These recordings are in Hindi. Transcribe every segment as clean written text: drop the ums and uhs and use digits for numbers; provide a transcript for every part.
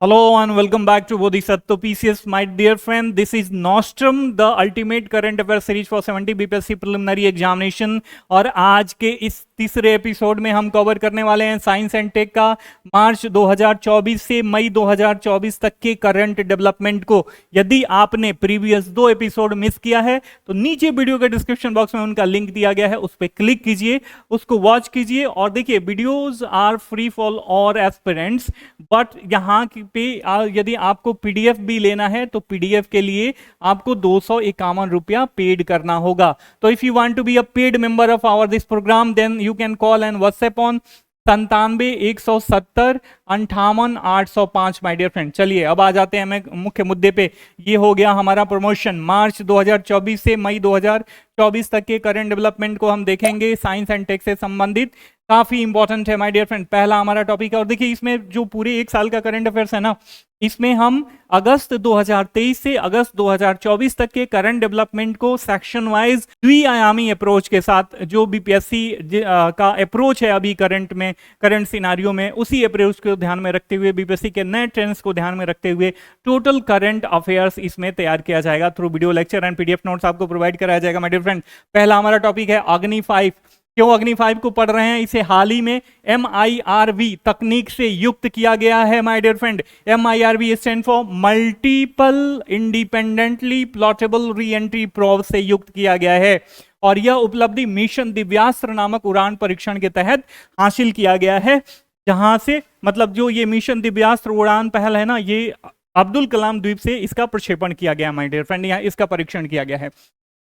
Hello and welcome back to Bodhisattva PCS, my dear friend. This is Nostrum, the ultimate current affair series for 70 BPSC preliminary examination. और आज के इस तीसरे एपिसोड में हम कवर करने वाले हैं साइंस एंड टेक का मार्च 2024 से मई 2024 तक के करंट डेवलपमेंट को। यदि आपने प्रीवियस 2 एपिसोड मिस किया है तो नीचे वीडियो के डिस्क्रिप्शन बॉक्स में उनका लिंक दिया गया है, उस पर क्लिक कीजिए, उसको वॉच कीजिए। और देखिए, videos are free for all aspirants, but यहाँ पे यदि आपको पीडीएफ भी लेना है तो पीडीएफ के लिए आपको 251 रुपया पेड करना होगा। तो if you want to be a paid member of our this programme then you can call and WhatsApp on 97-170-58-805 my dear friend. चलिए अब आ जाते हैं मैं मुख्य मुद्दे पे। ये हो गया हमारा प्रमोशन। मार्च 2024 से मई 2024 तक के करंट डेवलपमेंट को हम देखेंगे साइंस एंड टेक से संबंधित। काफी इंपॉर्टेंट है माय डियर फ्रेंड, पहला हमारा टॉपिक है। और देखिए, इसमें जो पूरे 1 साल का करंट अफेयर्स है ना, इसमें हम अगस्त 2023 से अगस्त 2024 तक के करंट डेवलपमेंट को सेक्शन वाइज द्विआयामी अप्रोच के साथ, जो बीपीएससी का अप्रोच है अभी करंट में, करंट सिनारियो में, उसी अप्रोच को ध्यान में रखते हुए, बीपीएससी के नए ट्रेंड्स को ध्यान में रखते हुए टोटल करंट अफेयर्स इसमें तैयार किया जाएगा through video lecture and PDF notes आपको प्रोवाइड कराया जाएगा माय डियर फ्रेंड। पहला हमारा टॉपिक है अग्नि 5। क्यों अग्नि 5 को पढ़ रहे हैं? इसे हाल ही में MIRV तकनीक से युक्त किया गया है my dear friend. MIRV stand for multiple independently plottable re entry probe से युक्त किया गया है। और यह उपलब्धि मिशन दिव्यास्त्र नामक उड़ान परीक्षण के तहत हासिल किया गया है, जहां से मतलब जो ये मिशन दिव्यास्त्र उड़ान पहल है ना, ये अब्दुल कलाम द्वीप से इसका प्रक्षेपण किया गया माय डियर फ्रेंड, यहाँ इसका परीक्षण किया गया है।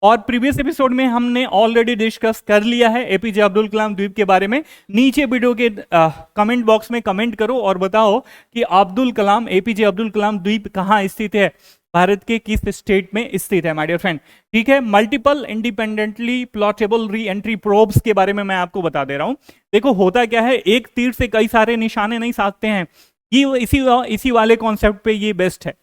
और प्रीवियस एपिसोड में हमने ऑलरेडी डिस्कस कर लिया है एपीजे अब्दुल कलाम द्वीप के बारे में। नीचे वीडियो के कमेंट बॉक्स में कमेंट करो और बताओ कि एपीजे अब्दुल कलाम द्वीप कहाँ स्थित है, भारत के किस स्टेट में स्थित है माय डियर फ्रेंड। ठीक है, multiple independently plottable re entry probes के बारे में मैं आपको बता दे रहा हूं। देखो, होता क्या है, एक तीर से कई सारे निशाने नहीं साधते हैं, ये इसी वाले कॉन्सेप्ट पे ये बेस्ट है।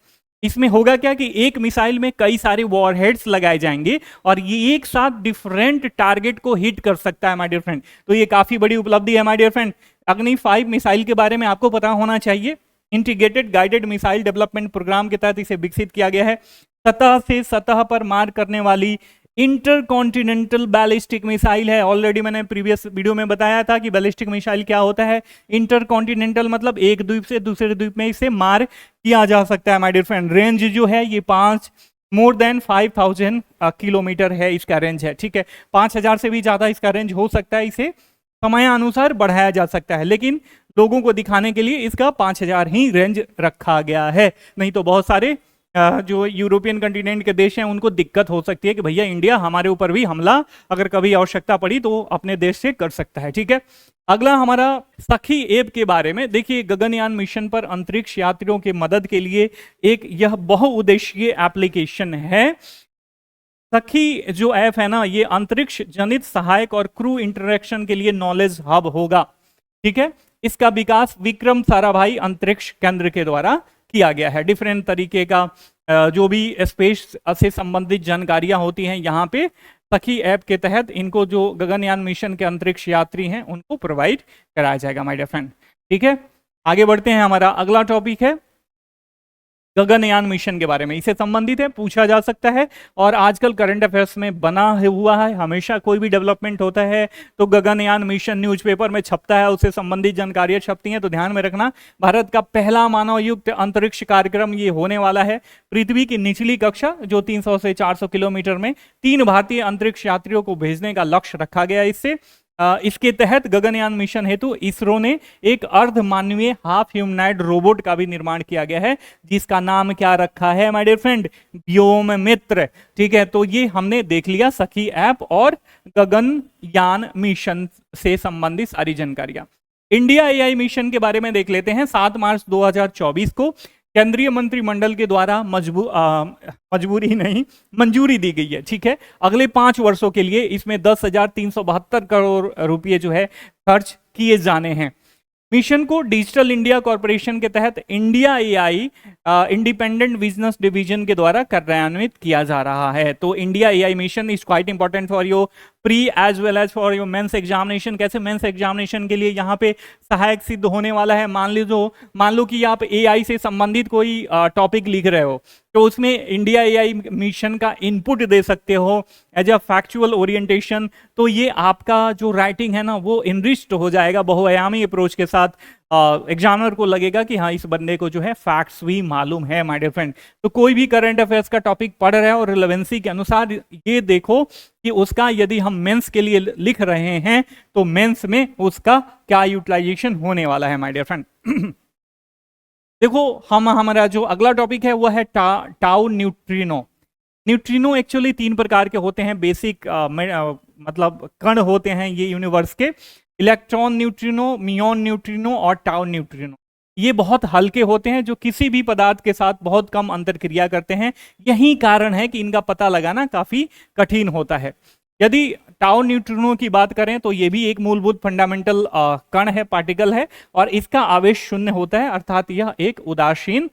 इसमें होगा क्या कि एक मिसाइल में कई सारे वॉरहेड्स लगाए जाएंगे और ये एक साथ डिफरेंट टारगेट को हिट कर सकता है माय डियर फ्रेंड। तो ये काफी बड़ी उपलब्धि है माय डियर फ्रेंड। अग्नि 5 मिसाइल के बारे में आपको पता होना चाहिए। Integrated guided missile development programme के तहत इसे विकसित किया गया है। सतह से सतह पर मार करने वाली इंटरकॉन्टिनेंटल बैलिस्टिक मिसाइल है। ऑलरेडी मैंने प्रीवियस वीडियो में बताया था कि बैलिस्टिक मिसाइल क्या होता है। इंटरकॉन्टिनेंटल मतलब एक द्वीप से दूसरे द्वीप में इसे मार किया जा सकता है माय डियर फ्रेंड। रेंज जो है ये मोर देन 5000 किलोमीटर है इसका रेंज है। ठीक है, 5000 से भी ज्यादा इसका रेंज हो सकता है, इसे समयानुसार बढ़ाया जा सकता है, लेकिन लोगों को दिखाने के लिए इसका 5000 ही रेंज रखा गया है। नहीं तो बहुत सारे जो यूरोपियन कंटिनेंट के देश हैं उनको दिक्कत हो सकती है कि भैया इंडिया हमारे ऊपर भी हमला अगर कभी आवश्यकता पड़ी तो अपने देश से कर सकता है। ठीक है, अगला हमारा सखी ऐप के बारे में। देखिए, गगनयान मिशन पर अंतरिक्ष यात्रियों की मदद के लिए यह बहुउद्देशीय एप्लीकेशन है। सखी जो ऐप है ना, ये अंतरिक्ष जनित सहायक और क्रू इंटरेक्शन के लिए नॉलेज हब होगा। ठीक है, इसका विकास विक्रम साराभाई अंतरिक्ष केंद्र के द्वारा किया गया है। डिफरेंट तरीके का जो भी स्पेस से संबंधित जानकारियां होती हैं, यहाँ पे सखी ऐप के तहत इनको जो गगनयान मिशन के अंतरिक्ष यात्री हैं उनको प्रोवाइड कराया जाएगा माय डियर फ्रेंड। ठीक है, आगे बढ़ते हैं। हमारा अगला टॉपिक है गगनयान मिशन के बारे में। इससे संबंधित है, पूछा जा सकता है और आजकल करंट अफेयर्स में बना हुआ है। हमेशा कोई भी डेवलपमेंट होता है तो गगनयान मिशन न्यूज़पेपर में छपता है, उससे संबंधित जानकारियां छपती हैं। तो ध्यान में रखना, भारत का पहला मानव युक्त अंतरिक्ष कार्यक्रम ये होने वाला है। पृथ्वी की निचली कक्षा जो 300 से 400 किलोमीटर में 3 भारतीय अंतरिक्ष यात्रियों को भेजने का लक्ष्य रखा गया है। इसके तहत गगनयान मिशन हेतु इसरो ने एक अर्ध मानवीय हाफ ह्यूमनॉइड रोबोट का भी निर्माण किया गया है, जिसका नाम क्या रखा है माय डियर फ्रेंड? व्योम मित्र। ठीक है, तो ये हमने देख लिया सखी ऐप और गगनयान मिशन से संबंधित सारी जानकारियां। इंडिया AI मिशन के बारे में देख लेते हैं। 7 मार्च 2024 को केंद्रीय मंत्रिमंडल के द्वारा मंजूरी दी गई है। ठीक है, अगले 5 वर्षों के लिए इसमें 10,372 करोड़ रुपए जो है खर्च किए जाने हैं। मिशन को डिजिटल इंडिया कॉरपोरेशन के तहत India AI independent business division के द्वारा कार्यान्वित किया जा रहा है। तो India AI mission is quite important for your pre as well as for your mains examination. कैसे मेंस एग्जामिनेशन के लिए यहाँ पे सहायक सिद्ध होने वाला है। मान लो कि आप एआई से संबंधित कोई टॉपिक लिख रहे हो, तो उसमें इंडिया एआई मिशन का इनपुट दे सकते हो एज अ फैक्चुअल ओरिएंटेशन। तो ये आपका जो राइटिंग है ना वो इनरिच्ड हो जाएगा बहुआयामी अप्रोच के साथ। एग्जामिनर को लगेगा कि हाँ इस बंदे को जो है फैक्ट्स भी मालूम है माय डियर फ्रेंड। तो कोई भी करंट अफेयर्स का टॉपिक पढ़ रहा है और रिलेवेंसी के अनुसार ये देखो कि उसका यदि हम मेंस के लिए लिख रहे हैं तो मेंस में उसका क्या यूटिलाइजेशन होने वाला है माय डियर फ्रेंड। देखो हमारा जो अगला टॉपिक है वो है टाउ न्यूट्रिनो। न्यूट्रिनो एक्चुअली 3 प्रकार के होते हैं, बेसिक मतलब कण होते हैं ये यूनिवर्स के, इलेक्ट्रॉन न्यूट्रिनो, मियोन न्यूट्रिनो और टाउ न्यूट्रिनो। ये बहुत हल्के होते हैं जो किसी भी पदार्थ के साथ बहुत कम अंतरक्रिया करते हैं। यही कारण है कि इनका पता लगाना काफी कठिन होता है। यदि टाउ न्यूट्रिनो की बात करें तो ये भी एक मूलभूत फंडामेंटल कण है, पार्टिकल है, और इसका आवेश शून्य होता है, अर्थात यह एक उदासीन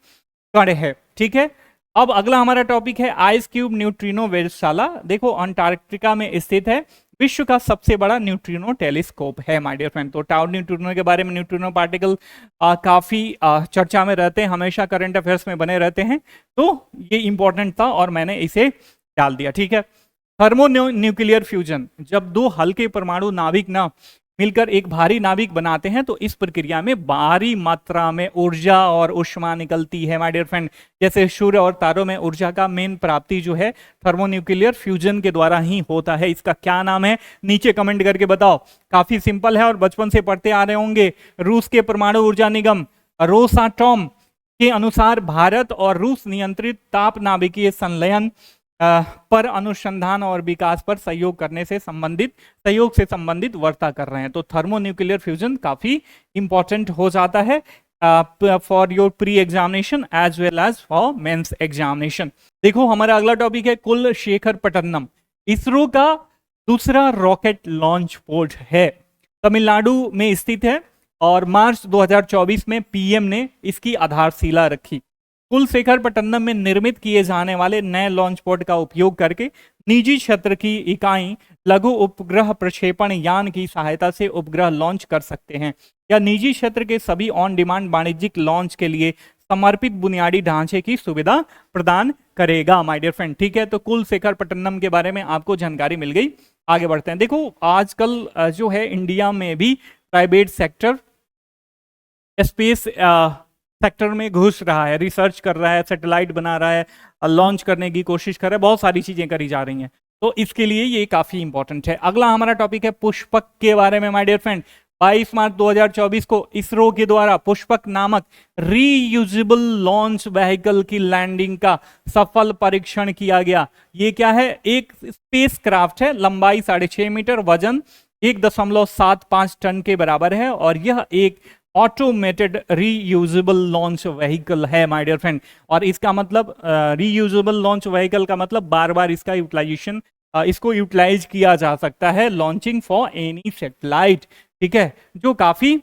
कण है। ठीक है, अब अगला हमारा टॉपिक है आइस क्यूब न्यूट्रिनो वेधशाला। देखो अंटार्कटिका में स्थित है, विश्व का सबसे बड़ा न्यूट्रिनो टेलीस्कोप है माय डियर फ्रेंड। तो टाउ न्यूट्रिनो के बारे में, न्यूट्रिनो पार्टिकल काफी चर्चा में रहते हैं, हमेशा करंट अफेयर्स में बने रहते हैं, तो ये इंपॉर्टेंट था और मैंने इसे डाल दिया। ठीक है, थर्मो न्यूक्लियर फ्यूजन, जब 2 हल्के परमाणु नाभिक ना मिलकर एक भारी नाभिक बनाते हैं तो इस प्रक्रिया में भारी मात्रा में ऊर्जा और ऊष्मा निकलती है माय डियर फ्रेंड। जैसे सूर्य और तारों में ऊर्जा का मेन प्राप्ति जो है थर्मोन्यूक्लियर फ्यूजन के द्वारा ही होता है। इसका क्या नाम है नीचे कमेंट करके बताओ। काफी सिंपल है और बचपन से पढ़ते आ रहे होंगे। रूस के परमाणु ऊर्जा निगम रोसाटॉम के अनुसार भारत और रूस नियंत्रित ताप नाभिकीय संलयन पर अनुसंधान और विकास पर सहयोग से संबंधित वार्ता कर रहे हैं। तो थर्मोन्यूक्लियर फ्यूजन काफी इंपॉर्टेंट हो जाता है for your pre examination as well as for mains examination. देखो हमारा अगला टॉपिक है कुलशेखरपट्टनम। इसरो का दूसरा रॉकेट लॉन्च पोर्ट है, तमिलनाडु में स्थित है और मार्च 2024 में पीएम ने इसकी आधारशिला रखी। कुलशेखरपट्टनम में निर्मित किए जाने वाले नए लॉन्च पोर्ट का उपयोग करके निजी क्षेत्र की इकाई लघु उपग्रह प्रक्षेपण यान की सहायता से उपग्रह लॉन्च कर सकते हैं या निजी क्षेत्र के सभी ऑन डिमांड वाणिज्यिक लॉन्च के लिए समर्पित बुनियादी ढांचे की सुविधा प्रदान करेगा माय डियर फ्रेंड। ठीक है, तो कुलशेखरपट्टनम के बारे में आपको जानकारी मिल गई। आगे बढ़ते हैं। देखो आजकल जो है इंडिया में भी प्राइवेट सेक्टर स्पेस सेक्टर में घुस रहा है, रिसर्च कर रहा है, सैटेलाइट बना रहा है, लॉन्च करने की कोशिश कर रहा है, बहुत सारी चीजें करी जा रही हैं, तो इसके लिए ये काफी इंपॉर्टेंट है। अगला हमारा टॉपिक है पुष्पक के बारे में माय डियर फ्रेंड। 22 मार्च 2024 को इसरो के द्वारा पुष्पक नामक रीयूजेबल लॉन्च व्हीकल की लैंडिंग का सफल परीक्षण किया गया। ये क्या है, एक स्पेस क्राफ्ट है, लंबाई 6.5 मीटर, वजन 1.75 टन के बराबर है और यह एक ऑटोमेटेड रीयूजेबल लॉन्च व्हीकल है माय डियर फ्रेंड। और इसका मतलब रीयूजेबल लॉन्च व्हीकल का मतलब बार बार इसका यूटिलाइजेशन, इसको यूटिलाइज किया जा सकता है, लॉन्चिंग फॉर एनी सैटेलाइट। ठीक है, जो काफी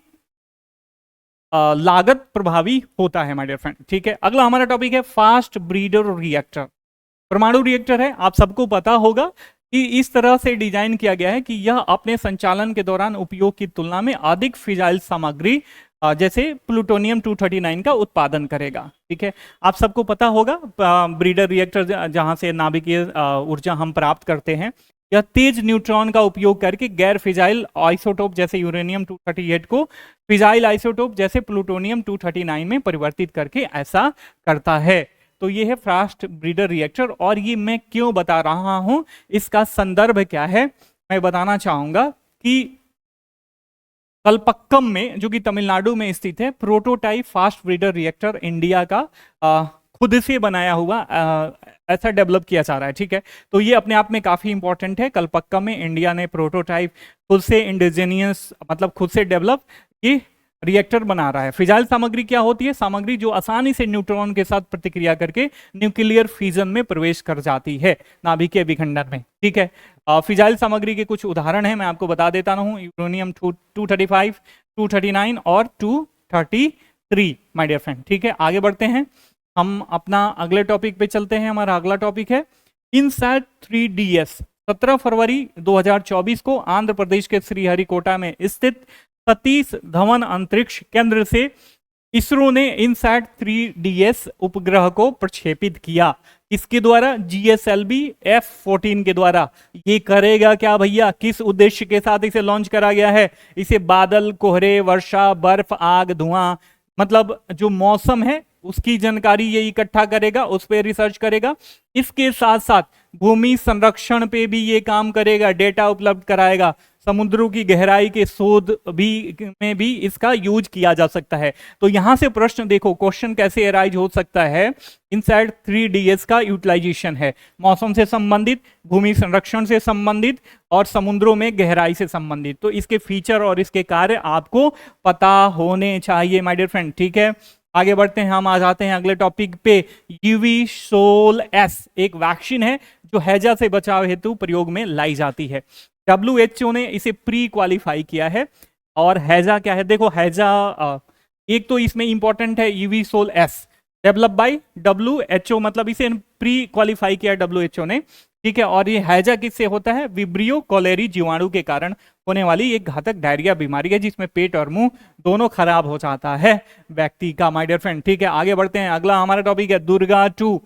लागत प्रभावी होता है माय डियर फ्रेंड। ठीक है, अगला हमारा टॉपिक है फास्ट ब्रीडर रिएक्टर। परमाणु रिएक्टर है, आप सबको पता होगा कि इस तरह से डिजाइन किया गया है कि यह अपने संचालन के दौरान उपयोग की तुलना में अधिक फिजाइल सामग्री जैसे प्लूटोनियम 239 का उत्पादन करेगा। ठीक है, आप सबको पता होगा ब्रीडर रिएक्टर जहां से नाभिकीय ऊर्जा हम प्राप्त करते हैं, यह तेज न्यूट्रॉन का उपयोग करके गैर फिजाइल आइसोटोप जैसे यूरेनियम 238 को फिजाइल आइसोटोप जैसे प्लूटोनियम 239 में परिवर्तित करके ऐसा करता है। तो ये है फास्ट ब्रीडर रिएक्टर। और ये मैं क्यों बता रहा हूं, इसका संदर्भ क्या है, मैं बताना चाहूंगा कि कलपक्कम में, जो कि तमिलनाडु में स्थित है, prototype fast breeder reactor India का खुद से बनाया हुआ ऐसा डेवलप किया जा रहा है। ठीक है, तो ये अपने आप में काफी इंपॉर्टेंट है। कलपक्कम में इंडिया ने प्रोटोटाइप खुद से इंडिजीनियस मतलब खुद से डेवलप ये रिएक्टर बना रहा है। फिजाइल सामग्री क्या होती है, सामग्री जो आसानी से न्यूट्रॉन के साथ प्रतिक्रिया करके न्यूक्लियर फ्यूजन में प्रवेश कर जाती है नाभिकीय विखंडन में। ठीक है, फिजाइल सामग्री के कुछ उदाहरण हैं, मैं आपको बता देता हूं। यूरेनियम 235, 239 और 233 माय डियर फ्रेंड। ठीक है, आगे बढ़ते हैं, हम अपना अगले टॉपिक पे चलते हैं। हमारा अगला टॉपिक है इनसैट 3DS 17 फरवरी 2024 को आंध्र प्रदेश के श्रीहरिकोटा में स्थित सतीश धवन अंतरिक्ष केंद्र से इसरो ने इनसैट 3DS उपग्रह को प्रक्षेपित किया। इसके द्वारा GSLV F-14 के द्वारा। ये करेगा क्या भैया, किस उद्देश्य के साथ इसे लॉन्च करा गया है? इसे बादल, कोहरे, वर्षा, बर्फ, आग, धुआं, मतलब जो मौसम है उसकी जानकारी ये इकट्ठा करेगा, उस पर रिसर्च करेगा। इसके साथ साथ भूमि संरक्षण पे भी ये काम करेगा, डेटा उपलब्ध कराएगा। समुद्रों की गहराई के शोध में भी इसका यूज किया जा सकता है। तो यहां से प्रश्न देखो, क्वेश्चन कैसे अराइज हो सकता है। इनसैट 3DS का यूटिलाइजेशन है मौसम से संबंधित, भूमि संरक्षण से संबंधित और समुद्रों में गहराई से संबंधित। तो इसके फीचर और इसके कार्य आपको पता होने चाहिए माय डियर फ्रेंड। ठीक है, आगे बढ़ते हैं, हम आ जाते हैं अगले टॉपिक पे। UV-SOL-S एक वैक्सीन है जो हैजा से बचाव हेतु प्रयोग में लाई जाती है। WHO ने इसे प्री क्वालिफाई किया है। और हैजा क्या है, देखो हैजा एक तो इसमें इंपॉर्टेंट है UV-SOL-S, डेवलप बाय WHO, मतलब इसे प्री क्वालिफाई किया WHO ने। ठीक है, और ये हैजा किससे होता है? विब्रियो कॉलेरी जीवाणु के कारण होने वाली एक घातक डायरिया बीमारी है जिसमें पेट और मुंह दोनों खराब हो जाता है व्यक्ति का माय डियर फ्रेंड। ठीक है, आगे बढ़ते हैं, अगला हमारा टॉपिक है दुर्गा 2।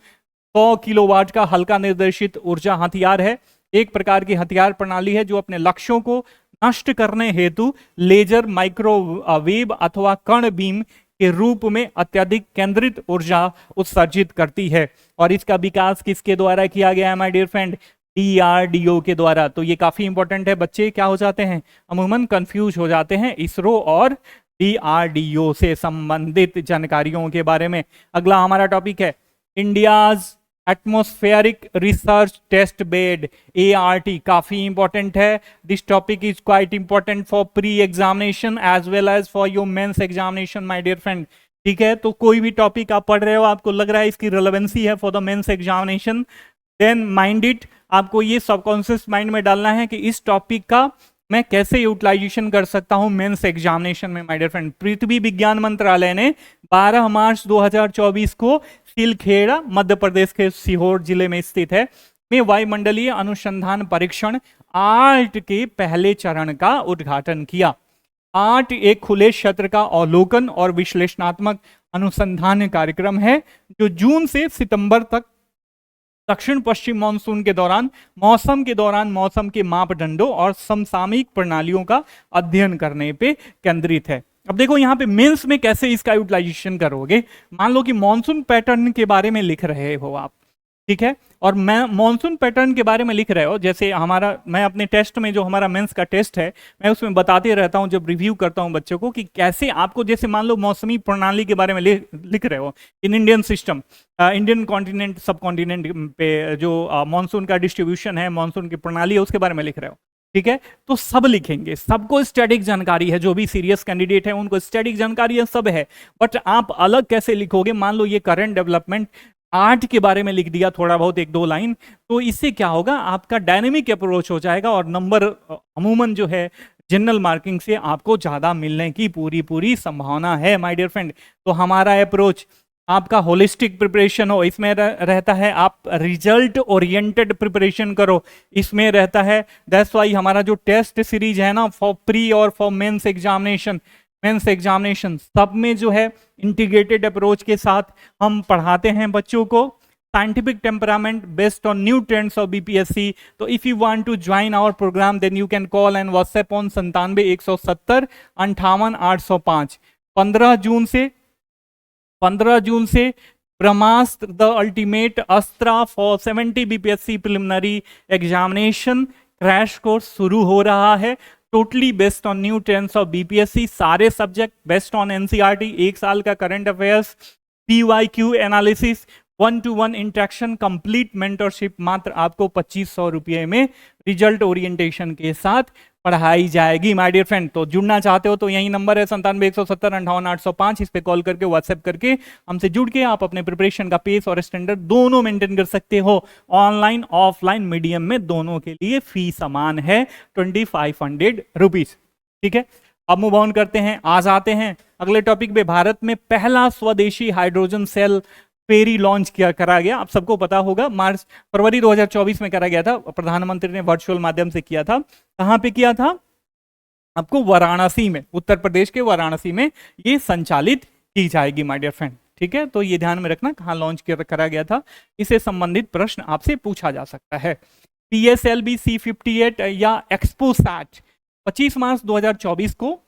100 किलोवाट का हल्का निर्देशित ऊर्जा हथियार है। एक प्रकार की हथियार प्रणाली है जो अपने लक्ष्यों को नष्ट करने हेतु लेजर, माइक्रोवेव अथवा कण बीम के रूप में अत्यधिक केंद्रित ऊर्जा उत्सर्जित करती है। और इसका विकास किसके द्वारा किया गया है माय डियर फ्रेंड? DRDO के द्वारा। तो ये काफी इंपॉर्टेंट है, बच्चे क्या हो जाते हैं, अमूमन कंफ्यूज हो जाते हैं इसरो और DRDO से संबंधित जानकारियों के बारे में। अगला हमारा टॉपिक है India's atmospheric research test bed, ART, काफी इंपॉर्टेंट है। This topic is quite important for pre examination as well as for your mains examination my dear friend. ठीक है, तो कोई भी टॉपिक आप पढ़ रहे हो, आपको लग रहा है इसकी रिलेवेंसी है for the mains examination, then mind it. आपको ये सबकॉन्शियस माइंड में डालना है कि इस टॉपिक का मैं कैसे यूटिलाइजेशन कर सकता हूं मेंस एग्जामिनेशन में माय डियर फ्रेंड। पृथ्वी विज्ञान मंत्रालय ने 12 मार्च 2024 को सिलखेड़ा, मध्य प्रदेश के सीहोर जिले में स्थित है, में वायुमंडलीय अनुसंधान परीक्षण आर्ट के पहले चरण का उद्घाटन किया। आर्ट एक खुले क्षेत्र का अवलोकन और विश्लेषणात्मक अनुसंधान कार्यक्रम है जो जून से सितंबर तक दक्षिण पश्चिम मानसून के दौरान मौसम के मापदंडों और समसामयिक प्रणालियों का अध्ययन करने पे केंद्रित है। अब देखो यहाँ पे मेंस में कैसे इसका यूटिलाइजेशन करोगे। मान लो कि मॉनसून पैटर्न के बारे में लिख रहे हो आप, ठीक है, और मैं मॉनसून पैटर्न के बारे में लिख रहे हो, जैसे मैं अपने टेस्ट में, जो हमारा मेंस का टेस्ट है, मैं उसमें बताते रहता हूं जब रिव्यू करता हूं बच्चों को कि कैसे आपको, जैसे मान लो मौसमी प्रणाली के बारे में लिख रहे हो, in Indian system, Indian continent, सब कॉन्टिनेंट पे जो मॉनसून का डिस्ट्रीब्यूशन है, मॉनसून की प्रणाली है, उसके बारे में लिख रहे हो। ठीक है, तो सब लिखेंगे, सबको स्टैटिक जानकारी है, जो भी सीरियस कैंडिडेट है उनको स्टैटिक जानकारी है, सब है, बट आप अलग कैसे लिखोगे। मान लो ये करंट डेवलपमेंट आर्ट के बारे में लिख दिया थोड़ा बहुत, एक दो लाइन, तो इससे क्या होगा, आपका डायनेमिक अप्रोच हो जाएगा और नंबर अमूमन जो है जनरल मार्किंग से आपको ज्यादा मिलने की पूरी संभावना है माय डियर फ्रेंड। तो हमारा अप्रोच आपका होलिस्टिक प्रिपरेशन हो, इसमें रहता है आप रिजल्ट ओरिएंटेड प्रिपरेशन करो, इसमें रहता है। दैट्स वाई हमारा जो टेस्ट सीरीज है ना, फॉर प्री और फॉर मेंस एग्जामिनेशन सब में जो है इंटीग्रेटेड अप्रोच के साथ हम पढ़ाते हैं बच्चों को। Scientific temperament based on new trends of BPSC। तो if you want to join our program then you can call and WhatsApp on 97 170 5805। 15 June से Brahmastra the ultimate astra for 70 BPSC preliminary examination crash course शुरू हो रहा है, totally based on new trends of BPSC, सारे सब्जेक्ट बेस्ड ऑन NCERT, एक साल का current affairs, PYQ analysis, 1-to-1 interaction, complete mentorship, मात्र आपको 2500 रुपये में रिजल्ट ओरिएंटेशन के साथ पढ़ाई जाएगी माय डियर फ्रेंड। तो जुड़ना चाहते हो तो यही नंबर है 97 170 58 805, इस पे कॉल करके व्हाट्सएप करके हमसे जुड़ के आप अपने प्रिपरेशन का पेस और स्टैंडर्ड दोनों मेंटेन कर सकते हो। ऑनलाइन ऑफलाइन मीडियम में दोनों के लिए फी समान है 2500 रुपीज। ठीक है, अब मूव ऑन करते हैं, आ जाते हैं अगले टॉपिक पे। भारत में पहला स्वदेशी हाइड्रोजन सेल फेरी लॉन्च किया करा गया, आप सबको पता होगा, फरवरी 2024 में करा गया था, प्रधानमंत्री ने वर्चुअल माध्यम से किया था। कहाँ पे किया था? आपको वाराणसी में, उत्तर प्रदेश के वाराणसी में ये संचालित की जाएगी माय डियर फ्रेंड। ठीक है, तो ये ध्यान में रखना कहाँ लॉन्च करा गया था, इससे संबंधित प्रश्न आपसे पूछा जा सकता है। PSLV C58 या एक्सपोसैट 25 मार्च 2024 को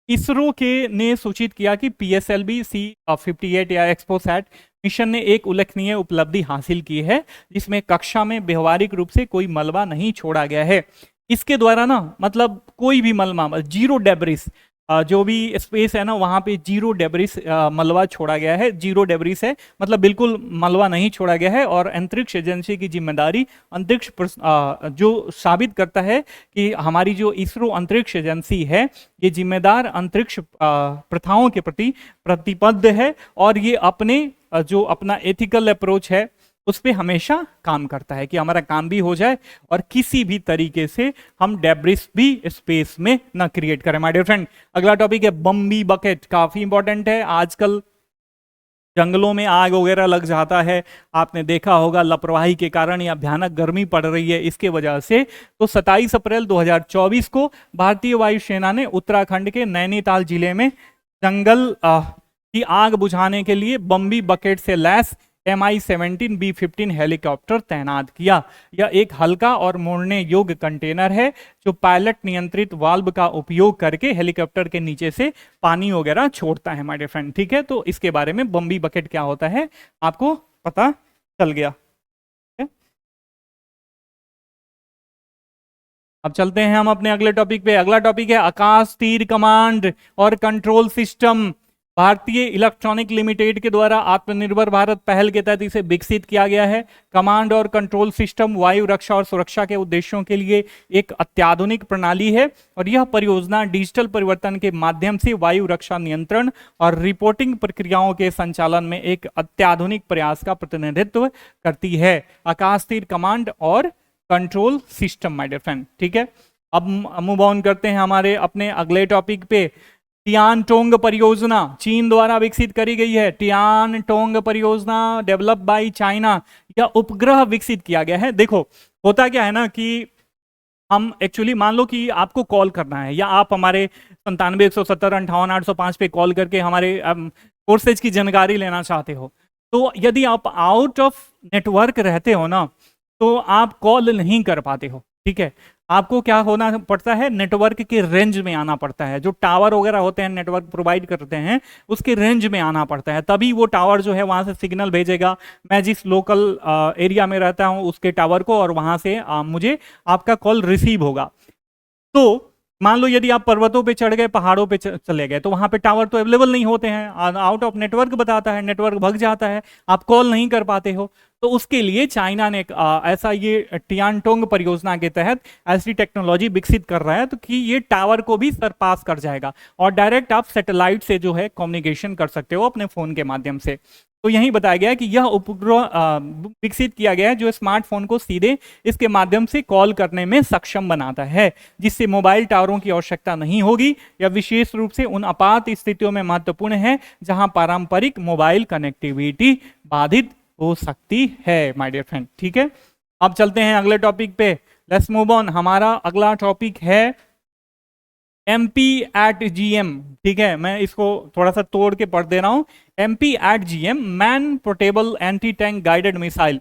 इसरो के ने सूचित किया कि PSLV C58 या एक्सपोसैट मिशन ने एक उल्लेखनीय उपलब्धि हासिल की है, जिसमें कक्षा में व्यवहारिक रूप से कोई मलबा नहीं छोड़ा गया है। इसके द्वारा ना, मतलब कोई भी मलबा, जीरो डेब्रिस, जो भी स्पेस है ना वहां पे जीरो डेब्रिस मलबा छोड़ा गया है। जीरो डेब्रिस है मतलब बिल्कुल मलबा नहीं छोड़ा गया है। और अंतरिक्ष एजेंसी की जिम्मेदारी अंतरिक्ष जो साबित करता है कि हमारी जो इसरो अंतरिक्ष एजेंसी है ये जिम्मेदार अंतरिक्ष प्रथाओं के प्रति प्रतिबद्ध है, और ये अपने जो अपना एथिकल अप्रोच है उस पर हमेशा काम करता है कि हमारा काम भी हो जाए और किसी भी तरीके से हम डेब्रिस भी स्पेस में ना क्रिएट करें माय डियर फ्रेंड। अगला टॉपिक है बम्बी बकेट, काफी इंपॉर्टेंट है। आजकल जंगलों में आग वगैरह लग जाता है, आपने देखा होगा लापरवाही के कारण या भयानक गर्मी पड़ रही है इसके वजह से। तो 27 अप्रैल 2024 को भारतीय वायुसेना ने उत्तराखंड के नैनीताल जिले में जंगल की आग बुझाने के लिए बम्बी बकेट से लैस MI-17 B-15 हेलीकॉप्टर तैनात किया। यह एक हल्का और मोड़ने योग्य कंटेनर है जो पायलट नियंत्रित वाल्व का उपयोग करके हेलीकॉप्टर के नीचे से पानी वगैरह छोड़ता है माय डियर फ्रेंड। ठीक है, तो इसके बारे में बम्बी बकेट क्या होता है आपको पता चल गया। अब चलते हैं हम अपने अगले टॉपिक पे। अगला टॉपिक है आकाश तीर कमांड और कंट्रोल सिस्टम। भारतीय इलेक्ट्रॉनिक लिमिटेड के द्वारा आत्मनिर्भर भारत पहल के तहत इसे विकसित किया गया है। कमांड और कंट्रोल सिस्टम वायु रक्षा और सुरक्षा के उद्देश्यों के लिए एक अत्याधुनिक प्रणाली है, और यह परियोजना डिजिटल परिवर्तन के माध्यम से वायु रक्षा नियंत्रण और रिपोर्टिंग प्रक्रियाओं के संचालन में एक अत्याधुनिक प्रयास का प्रतिनिधित्व करती है। आकाश तीर कमांड और control system my dear friend. ठीक है, अब मूव ऑन करते हैं हमारे अपने अगले टॉपिक पे। टियानटोंग परियोजना चीन द्वारा विकसित करी गई है। टियानटोंग परियोजना डेवलप बाय चाइना, यह उपग्रह विकसित किया गया है। देखो होता क्या है ना कि हम एक्चुअली मान लो कि आपको कॉल करना है, या आप हमारे 97 170 58 805 पे कॉल करके हमारे कोर्सेज की जानकारी लेना चाहते हो, तो यदि आप आउट ऑफ नेटवर्क रहते हो ना तो आप कॉल नहीं कर पाते हो। ठीक है, आपको क्या होना पड़ता है, नेटवर्क के रेंज में आना पड़ता है। जो टावर वगैरह होते हैं नेटवर्क प्रोवाइड करते हैं उसके रेंज में आना पड़ता है, तभी वो टावर जो है वहां से सिग्नल भेजेगा। मैं जिस लोकल एरिया में रहता हूं उसके टावर को, और वहां से मुझे आपका कॉल रिसीव होगा। तो मान लो यदि आप पर्वतों पे चढ़ गए, पहाड़ों पे चले गए, तो वहां पे टावर तो अवेलेबल नहीं होते हैं, आउट ऑफ नेटवर्क बताता है, नेटवर्क भग जाता है, आप कॉल नहीं कर पाते हो। तो उसके लिए चाइना ने ऐसा ये टियानटोंग परियोजना के तहत ऐसी टेक्नोलॉजी विकसित कर रहा है तो कि ये टावर को भी सरपास कर जाएगा और डायरेक्ट आप सैटेलाइट से जो है कम्युनिकेशन कर सकते हो अपने फोन के माध्यम से। तो यही बताया गया है कि यह उपग्रह विकसित किया गया है जो स्मार्टफोन को सीधे इसके माध्यम से कॉल करने में सक्षम बनाता है, जिससे मोबाइल टावरों की आवश्यकता नहीं होगी। यह विशेष रूप से उन आपात स्थितियों में महत्वपूर्ण है जहां पारंपरिक मोबाइल कनेक्टिविटी बाधित हो सकती है माय डियर फ्रेंड। ठीक है, अब चलते हैं अगले टॉपिक पे। Let's move on. हमारा अगला टॉपिक है MP@GM। ठीक है, मैं इसको थोड़ा सा तोड़ के पढ़ दे रहा हूं। MP@GM man portable anti tank guided missile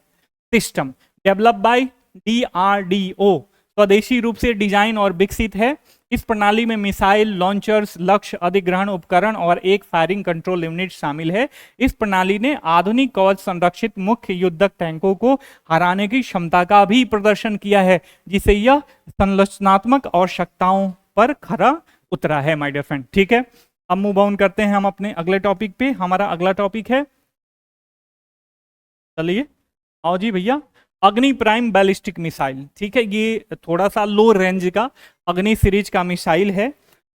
system develop by DRDO, स्वदेशी रूप से डिजाइन और विकसित है। इस प्रणाली में मिसाइल लॉन्चर्स, लक्ष्य अधिग्रहण उपकरण और एक फायरिंग कंट्रोल यूनिट शामिल है। इस प्रणाली ने आधुनिक कवच संरक्षित मुख्य युद्धक टैंकों को हराने की क्षमता का भी प्रदर्शन किया है, जिससे यह संरचनात्मक आवश्यकताओं पर खरा उतरा है माय डियर फ्रेंड। ठीक है, अब मूव ऑन करते हैं हम अपने अगले टॉपिक पे। हमारा अगला टॉपिक है, चलिए आओ जी भैया, अग्नि प्राइम बैलिस्टिक मिसाइल। ठीक है, ये थोड़ा सा लो रेंज का अग्नि सीरीज का मिसाइल है।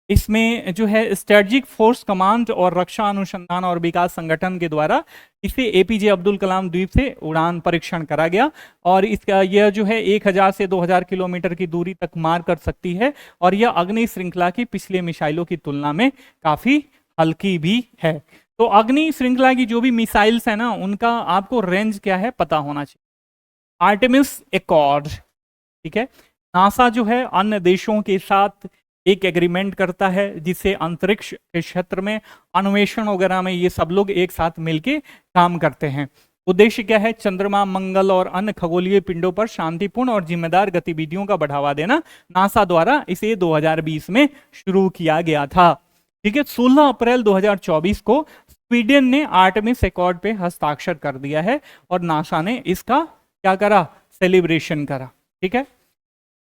इसमें जो है स्ट्रेटेजिक फोर्स कमांड और रक्षा अनुसंधान और विकास संगठन के द्वारा इसे APJ अब्दुल कलाम द्वीप से उड़ान परीक्षण करा गया, और इसका यह जो है 1000 से 2000 किलोमीटर की दूरी तक मार कर सकती है, और यह अग्नि श्रृंखला की पिछले मिसाइलों की तुलना में काफी हल्की भी है। तो अग्नि श्रृंखला की जो भी मिसाइल्स है ना, उनका आपको रेंज क्या है पता होना चाहिए। आर्टेमिस एकॉर्ड, ठीक है। नासा जो है अन्य देशों के साथ एक एग्रीमेंट करता है जिससे अंतरिक्ष के क्षेत्र में अन्वेषण वगैरह में ये सब लोग एक साथ मिलके काम करते हैं। उद्देश्य क्या है? चंद्रमा, मंगल और अन्य खगोलीय पिंडों पर शांतिपूर्ण और जिम्मेदार गतिविधियों का बढ़ावा देना। नासा द्वारा इसे 2020 में शुरू किया गया था, ठीक है। 16 अप्रैल 2024 को स्वीडन ने आर्टेमिस एकॉर्ड पे हस्ताक्षर कर दिया है और नासा ने इसका क्या करा? सेलिब्रेशन करा, ठीक है।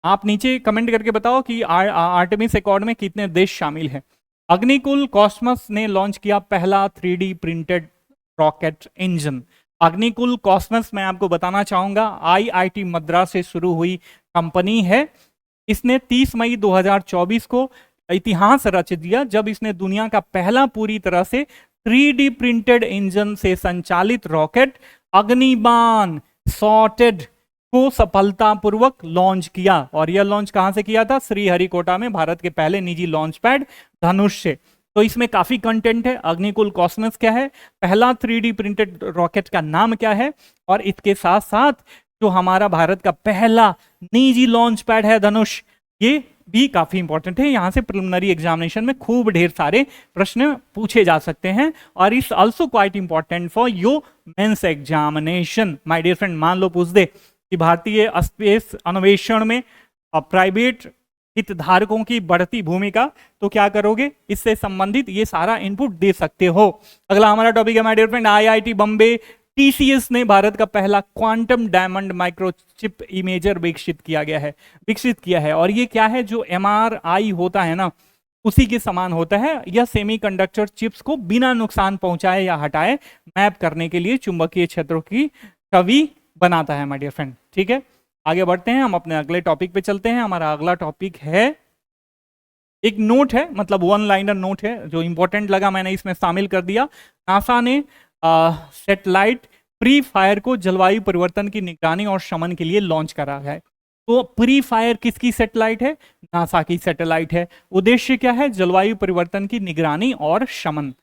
आप नीचे कमेंट करके बताओ कि आर्टेमिस एकॉर्ड में कितने देश शामिल हैं। अग्निकुल कॉस्मस ने लॉन्च किया पहला 3D printed rocket engine. Agnikul cosmos मैं आपको बताना चाहूंगा IIT मद्रास से शुरू हुई कंपनी है। इसने 30 मई 2024 को इतिहास रच दिया जब इसने दुनिया का पहला पूरी तरह से 3D प्रिंटेड इंजन से संचालित रॉकेट अग्निबाण सॉर्टेड को सफलतापूर्वक लॉन्च किया। और यह लॉन्च कहां से किया था? श्रीहरिकोटा में, भारत के पहले निजी लॉन्च पैड धनुष से। तो इसमें काफी कंटेंट है। अग्निकुल कॉस्मस क्या है, पहला 3D प्रिंटेड रॉकेट का नाम क्या है, और इसके साथ साथ जो हमारा भारत का पहला निजी लॉन्च पैड है धनुष, ये भी काफी इंपॉर्टेंट है। यहां से प्रिलिमिनरी एग्जामिनेशन में खूब ढेर सारे प्रश्न पूछे जा सकते हैं और इस also quite important for your mains examination. My dear friend, मान लो पूछ दे कि भारतीय स्पेस अन्वेषण में प्राइवेट हितधारकों की बढ़ती भूमिका, तो क्या करोगे? इससे संबंधित ये सारा इनपुट दे सकते हो। अगला हमारा टॉपिक है my dear friend, IIT Bombay TCS ने भारत का पहला क्वांटम डायमंड माइक्रोचिप इमेजर विकसित किया है। और ये क्या है? जो MRI होता है ना, उसी के समान होता है। यह सेमीकंडक्टर चिप्स को बिना नुकसान पहुंचाए या हटाए मैप करने के लिए चुंबकीय क्षेत्रों की छवि बनाता है माय डियर फ्रेंड, ठीक है। आगे बढ़ते हैं, हम अपने अगले टॉपिक पे चलते हैं। हमारा अगला टॉपिक है, एक नोट है, मतलब वन लाइनर नोट है, जो इंपॉर्टेंट लगा मैंने इसमें शामिल कर दिया। नासा ने सैटेलाइट प्री फायर को जलवायु परिवर्तन की निगरानी और शमन के लिए लॉन्च करा है। तो प्री फायर किसकी सैटेलाइट है? नासा की सैटेलाइट है। उद्देश्य क्या है? जलवायु परिवर्तन की निगरानी और शमन।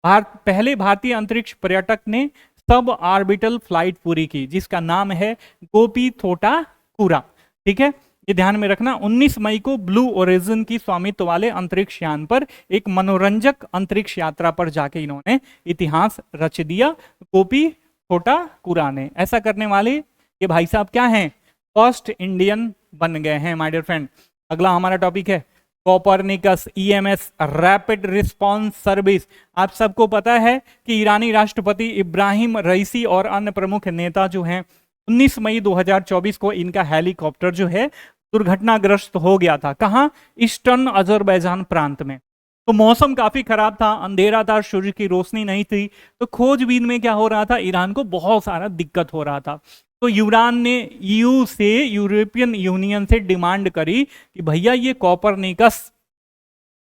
पहले भारतीय अंतरिक्ष पर्यटक ने सब ऑर्बिटल फ्लाइट पूरी की, जिसका नाम है गोपी थोटा कुरा, ठीक है। ये ध्यान में रखना। 19 मई को ब्लू ओरिजिन की स्वामित्व वाले अंतरिक्ष यान पर एक मनोरंजक अंतरिक्ष यात्रा पर जाके इन्होंने इतिहास रच दिया गोपी थोटा कुरा ने। ऐसा करने वाले ये भाई साहब क्या हैं? फर्स्ट इंडियन बन गए हैं माय डियर फ्रेंड। अगला हमारा टॉपिक है Copernicus EMS rapid response service. आप सबको पता है कि ईरानी राष्ट्रपति इब्राहिम रईसी और अन्य प्रमुख नेता जो हैं, 19 मई 2024 को इनका हेलीकॉप्टर जो है दुर्घटनाग्रस्त हो गया था। कहाँ? ईस्टर्न अजरबैजान प्रांत में। तो मौसम काफी खराब था, अंधेरा था, सूर्य की रोशनी नहीं थी। तो खोजबीन में क्या हो रहा था? ईरान को बहुत सारा दिक्कत हो रहा था। तो ईरान ने यूरोपियन यूनियन से डिमांड करी कि भैया ये कोपरनिकस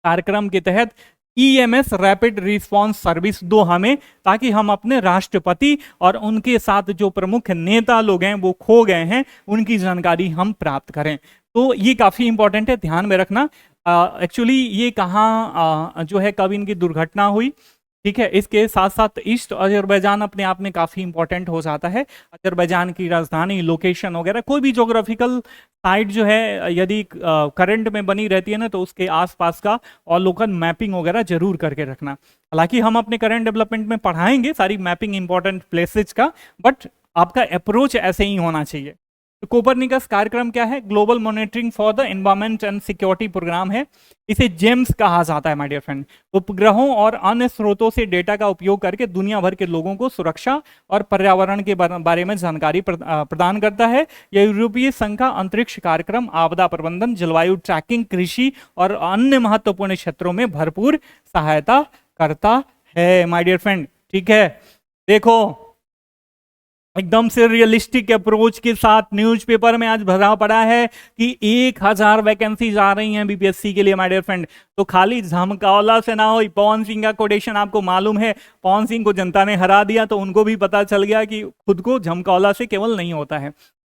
कार्यक्रम के तहत EMS रैपिड रिस्पांस सर्विस दो हमें, ताकि हम अपने राष्ट्रपति और उनके साथ जो प्रमुख नेता लोग हैं वो खो गए हैं, उनकी जानकारी हम प्राप्त करें। तो ये काफी इंपॉर्टेंट है, ध्यान में रखना। एक्चुअली ये कहाँ जो है, कब इनकी दुर्घटना हुई, ठीक है। इसके साथ साथ ईस्ट अजरबैजान अपने आप में काफी इंपॉर्टेंट हो जाता है। अजरबैजान की राजधानी, लोकेशन वगैरह, कोई भी ज्योग्राफिकल साइट जो है यदि करंट में बनी रहती है ना, तो उसके आसपास का अवलोकन मैपिंग वगैरह जरूर करके रखना। हालांकि हम अपने करंट डेवलपमेंट में पढ़ाएंगे सारी मैपिंग इंपॉर्टेंट प्लेसेज का, बट आपका अप्रोच ऐसे ही होना चाहिए। तो कोपरनिकस कार्यक्रम क्या है? Global monitoring for the environment and security programme है। इसे जेम्स कहा जाता है माय डियर फ्रेंड। उपग्रहों और अन्य स्रोतों से डेटा का उपयोग करके दुनिया भर के लोगों को सुरक्षा और पर्यावरण के बारे में जानकारी प्रदान करता है। यह यूरोपीय संघ का अंतरिक्ष कार्यक्रम आपदा प्रबंधन, जलवायु ट्रैकिंग, कृषि और अन्य महत्वपूर्ण क्षेत्रों में भरपूर सहायता करता है माय डियर फ्रेंड, ठीक है। देखो, एकदम से रियलिस्टिक अप्रोच के साथ न्यूज़पेपर में आज भरा पड़ा है कि 1000 वैकेंसीज आ रही हैं BPSC के लिए माय डियर फ्रेंड। तो खाली झमकावला से ना हो। पवन सिंह का कोटेशन आपको मालूम है, पवन सिंह को जनता ने हरा दिया, तो उनको भी पता चल गया कि खुद को झमकावला से केवल नहीं होता है।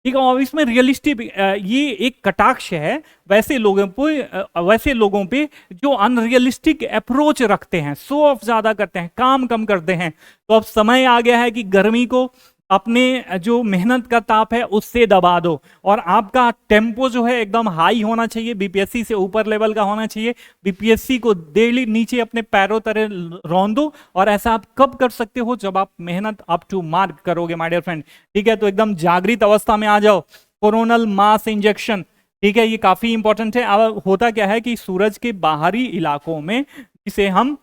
ठीक है। और इसमें रियलिस्टिक ये एक कटाक्ष है वैसे लोगों पे जो अनरियलिस्टिक अप्रोच रखते हैं, शो ऑफ ज्यादा करते हैं, काम कम करते हैं। तो अब समय आ गया है कि गर्मी को अपने जो मेहनत का ताप है उससे दबा दो, और आपका टेम्पो जो है एकदम हाई होना चाहिए, बीपीएससी से ऊपर लेवल का होना चाहिए। बीपीएससी को डेली नीचे अपने पैरों तले रौंद दो, और ऐसा आप कब कर सकते हो, जब आप मेहनत अप टू मार्क करोगे माय डियर फ्रेंड। ठीक है, तो एकदम जागृत अवस्था में आ जाओ। कोरोनल मास इंजेक्शन, ठीक है, ये काफी इंपॉर्टेंट है। अब होता क्या है कि सूरज के बाहरी इलाकों में, जिसे हम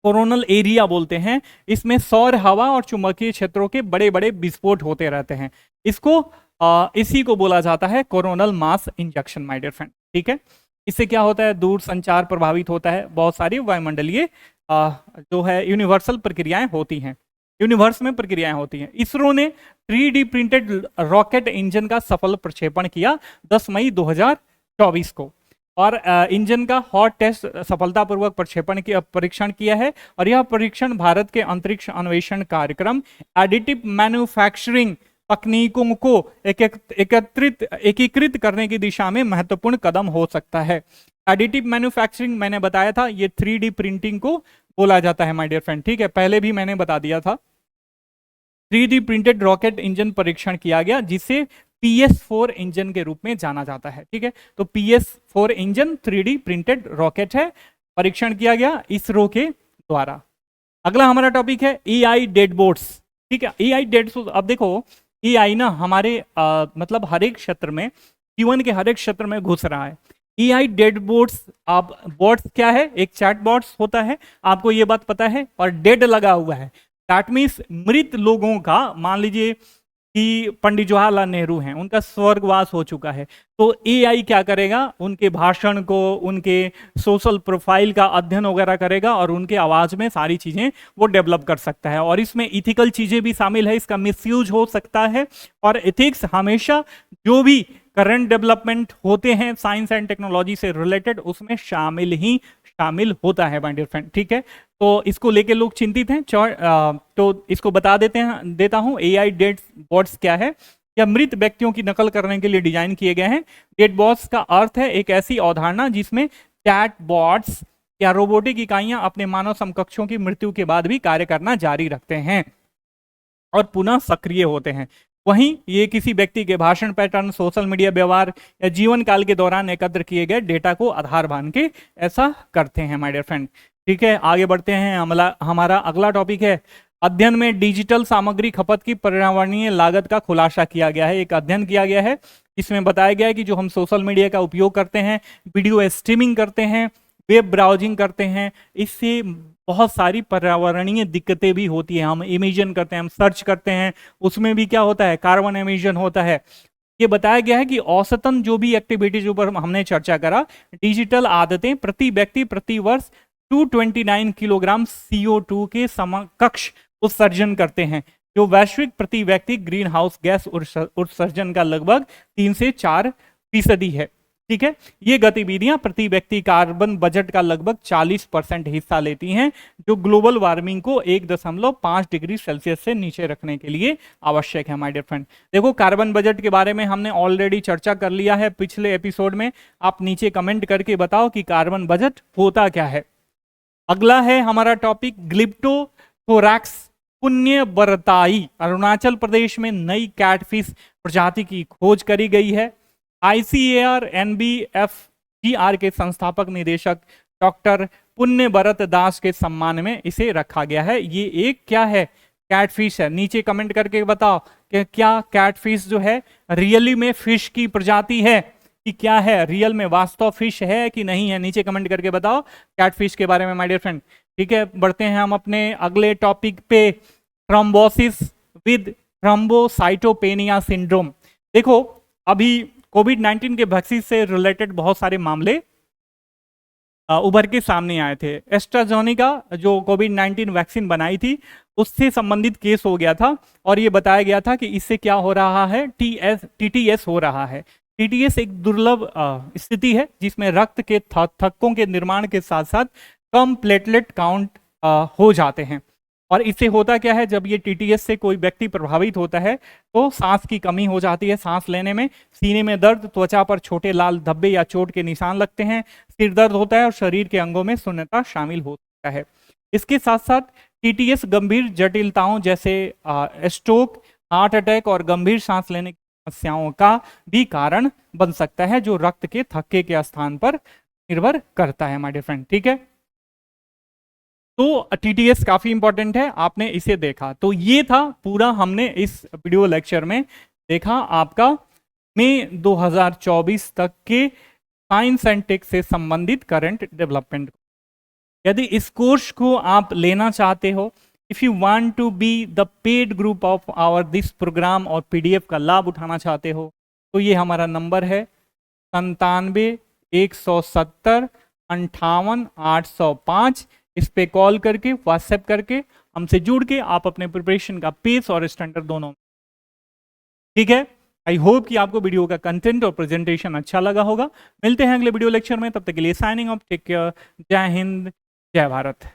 कोरोनल एरिया बोलते हैं, इसमें सौर हवा और चुंबकीय क्षेत्रों के बड़े बड़े विस्फोट होते रहते हैं। इसी को बोला जाता है coronal mass injection my dear friend. ठीक है, इससे क्या होता है, दूर संचार प्रभावित होता है, बहुत सारी वायुमंडलीय जो है यूनिवर्सल प्रक्रियाएं होती हैं, यूनिवर्स में प्रक्रियाएं होती हैं। इसरो ने 3D प्रिंटेड रॉकेट इंजन का सफल प्रक्षेपण किया 10 मई 2024 को, और इंजन का हॉट टेस्ट सफलतापूर्वक परीक्षण किया है। और यह परीक्षण भारत के अंतरिक्ष अन्वेषण कार्यक्रम एडिटिव मैन्युफैक्चरिंग तकनीकों को एकीकृत करने की दिशा में महत्वपूर्ण कदम हो सकता है। एडिटिव मैन्युफैक्चरिंग मैंने बताया था, ये 3D प्रिंटिंग को बोला जाता है माय डियर फ्रेंड। ठीक है, पहले भी मैंने बता दिया था। 3D प्रिंटेड रॉकेट इंजन परीक्षण किया गया, जिसे PS4 इंजन के रूप में जाना जाता है। ठीक है, तो PS4 engine 3D printed rocket है, परीक्षण किया गया इसरो के द्वारा। अगला हमारा टॉपिक है AI डेड बोर्ड्स। ठीक है, AI डेड, अब देखो AI ना हमारे मतलब हर एक क्षेत्र में, जीवन के हर एक क्षेत्र में घुस रहा है। AI डेड बोर्ड्स, आप बोर्ड्स क्या है, एक चैट बॉट्स होता है, आपको ये बात पता है, और डेड लगा हुआ है, दैट मीन्स मृत लोगों का, मान लीजिए कि पंडित जवाहरलाल नेहरू हैं, उनका स्वर्गवास हो चुका है, तो AI क्या करेगा, उनके भाषण को, उनके सोशल प्रोफाइल का अध्ययन वगैरह करेगा, और उनके आवाज में सारी चीजें वो डेवलप कर सकता है। और इसमें इथिकल चीजें भी शामिल है, इसका मिसयूज हो सकता है, और एथिक्स हमेशा जो भी करंट डेवलपमेंट होते हैं साइंस एंड टेक्नोलॉजी से रिलेटेड, उसमें शामिल होता है माय डियर फ्रेंड। ठीक है, तो इसको लेके लोग चिंतित हैं। तो इसको बता देता हूं AI डेड बोर्ड्स क्या है। या मृत व्यक्तियों की नकल करने के लिए डिजाइन किए गए हैं। डेड बोर्ड्स का अर्थ है एक ऐसी अवधारणा जिसमें चैट बॉट्स या रोबोटिक इकाइयां अपने मानव समकक्षों की मृत्यु के बाद भी कार्य करना जारी रखते हैं और पुनः सक्रिय होते हैं। वहीं ये किसी व्यक्ति के भाषण पैटर्न, सोशल मीडिया व्यवहार या जीवन काल के दौरान एकत्र किए गए डेटा को आधार मान के ऐसा करते हैं माय डियर फ्रेंड। ठीक है, आगे बढ़ते हैं। हमारा अगला टॉपिक है, अध्ययन में डिजिटल सामग्री खपत की पर्यावरणीय लागत का खुलासा किया गया है। एक अध्ययन किया गया है, इसमें बताया गया है कि जो हम सोशल मीडिया का उपयोग करते हैं, वीडियो स्ट्रीमिंग करते हैं, वेब ब्राउजिंग करते हैं, इससे बहुत सारी पर्यावरणीय दिक्कतें भी होती है। हम इमेजिन करते हैं, हम सर्च करते हैं, उसमें भी क्या होता है, कार्बन एमिशन होता है। ये बताया गया है कि औसतन जो भी एक्टिविटीज ऊपर हमने चर्चा करा, डिजिटल आदतें प्रति व्यक्ति प्रति वर्ष 229 किलोग्राम CO2 के समकक्ष उत्सर्जन करते हैं, जो वैश्विक प्रति व्यक्ति ग्रीन हाउस गैस उत्सर्जन का लगभग 3 से 4% है। ठीक है, ये गतिविधियां प्रति व्यक्ति कार्बन बजट का लगभग 40% हिस्सा लेती हैं, जो ग्लोबल वार्मिंग को 1.5 डिग्री सेल्सियस से नीचे रखने के लिए आवश्यक है माय डियर फ्रेंड। देखो, कार्बन बजट के बारे में हमने ऑलरेडी चर्चा कर लिया है पिछले एपिसोड में। आप नीचे कमेंट करके बताओ कि कार्बन बजट होता क्या है। अगला है हमारा टॉपिक, ग्लिप्टोथोरैक्स पुण्यबरताई। अरुणाचल प्रदेश में नई कैटफिश प्रजाति की खोज करी गई है। ICAR NBFGR के संस्थापक निदेशक डॉक्टर पुण्यबरत दास के सम्मान में इसे रखा गया है। ये एक क्या है, कैटफिश है। नीचे कमेंट करके बताओ कि क्या कैटफिश जो है रियली में फिश की प्रजाति है कि क्या है, रियल में वास्तव फिश है कि नहीं है। नीचे कमेंट करके बताओ कैटफिश के बारे में माय डियर फ्रेंड। ठीक है, बढ़ते हैं हम अपने अगले टॉपिक पे, थ्रोम्बोसिस विद थ्रोम्बोसाइटोपेनिया सिंड्रोम। देखो, अभी कोविड-19 के वैक्सीन से रिलेटेड बहुत सारे मामले उभर के सामने आए थे। एस्ट्राजेनेका जो कोविड-19 वैक्सीन बनाई थी, उससे संबंधित केस हो गया था, और ये बताया गया था कि इससे क्या हो रहा है, TTS हो रहा है। TTS एक दुर्लभ स्थिति है जिसमें रक्त के थक्कों के निर्माण के साथ साथ कम प्लेटलेट काउंट हो जाते हैं, और इससे होता क्या है, जब ये टीटीएस से कोई व्यक्ति प्रभावित होता है तो सांस की कमी हो जाती है, सांस लेने में, सीने में दर्द, त्वचा पर छोटे लाल धब्बे या चोट के निशान लगते हैं, सिर दर्द होता है और शरीर के अंगों में शून्यता शामिल हो सकता है। इसके साथ साथ टीटीएस गंभीर जटिलताओं जैसे स्ट्रोक, हार्ट अटैक और गंभीर सांस लेने की समस्याओं का भी कारण बन सकता है, जो रक्त के थक्के के स्थान पर निर्भर करता है माय डियर फ्रेंड। ठीक है, तो टीटीएस काफी इंपॉर्टेंट है, आपने इसे देखा। तो ये था पूरा हमने इस वीडियो लेक्चर में देखा आपका मई 2024 तक के साइंस एंड टेक से संबंधित करंट डेवलपमेंट। यदि इस कोर्स को आप लेना चाहते हो, if you want to be the paid group of our this programme और पीडीएफ का लाभ उठाना चाहते हो, तो ये हमारा नंबर है 97 170 58 805। इस पे कॉल करके, व्हाट्सएप करके हमसे जुड़ के आप अपने प्रिपरेशन का पेस और स्टैंडर्ड दोनों, ठीक है। आई होप कि आपको वीडियो का कंटेंट और प्रेजेंटेशन अच्छा लगा होगा। मिलते हैं अगले वीडियो लेक्चर में, तब तक के लिए साइनिंग ऑफ, टेक केयर, जय हिंद, जय भारत।